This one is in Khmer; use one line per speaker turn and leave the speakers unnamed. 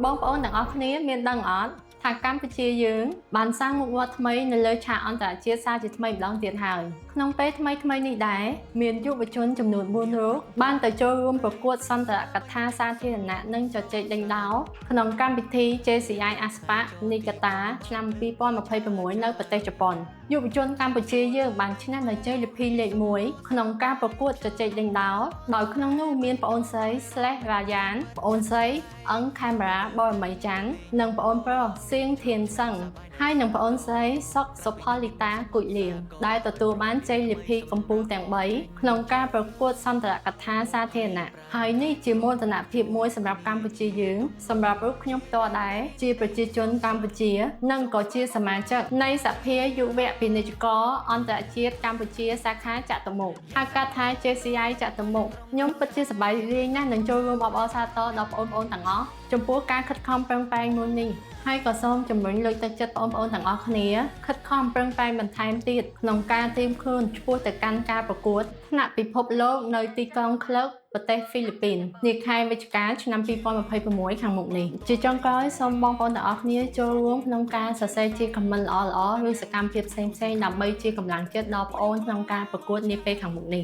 បងប្អូនទាំងអស់គ្នាមានដឹងអត់ថាកម្ពុជាយើងបានសាងមុខមាត់ថ្មីនៅលើឆាកអន្តរជាតិសារជាថ្មីម្ដងទៀតហើយក្នុងពេលថ្មីនេះដែរមានយុវជនចំនួន4រូបបានទៅចូលរួមប្រកួតសន្ទរកថាសាធារណៈនិងជជែកដេញដោលក្នុងកម្មវិធី JCI ASPAC Niigata ឆ្នាំ2026នៅប្រទេសជប៉ុនយុវជនកម្ពុជាយើងបានឈ្នះនៅជ័យលាភីលេខ1ក្នុងការប្រកួតជជែកដេញដោលដោយក្នុងនោះមានប្អូនស្រី Slash Ryan ប្អូនស្រីអឹង Camera បរមីច័ន្ទនិងប្អូនប្រុសសៀងធានសឹងហើយនិងប្អូនស្រីសុកសុផលីតាគុជលៀងដែលទទួលបានជ័យលាភីកំពូលទាំង3ក្នុងការប្រកួតសន្ទរកថាសាធារណៈហើយនេះជាមោទនភាពមួយសម្រាប់កម្ពុជាយើងសម្រាប់រូបខ្ញុំផ្ទាល់ដែរជាប្រជាជនកម្ពុជានិងក៏ជាសមាជិកនៃសភាយុវពាណិជ្ជករអន្តរជាតិកម្ពុជាសាខាចតុមុខហៅកាត់ថា JCI ចតុមុខខ្ញុំពិតជាសប្បាយរីករាយណាស់នឹងចូលរួមអបអរសាទរដល់បងប្អូនទាំងអស់ចំពោះការខិតខំប្រឹងប្រែងមួយនេះហើយក៏សូមជំរុញលើកទឹកចិត្តបងប្អូនទាំងអស់គ្នាខិតខំប្រឹងប្រែងបន្ថែមទៀតក្នុងការត្រៀមខ្លួនឆ្ពោះទៅកាន់ការប្រកួតថ្នាក់ពិភពលោកនៅទីក្រុងក្លឹបប្រទេសហ្វីលីពីននាខែវិច្ឆិកាឆ្នាំ2026ខាងមុខនេះជាចុងក្រោយសូមបងប្អូនទាំងអស់គ្នាចូលរួមក្នុងការសរសេរជាខមមិនល្អៗឬសកម្មភាពផ្សេងៗដើម្បីជាកម្លាំងចិត្តដល់បងប្អូនក្នុងការប្រកួតនាពេលខាងមុខនេះ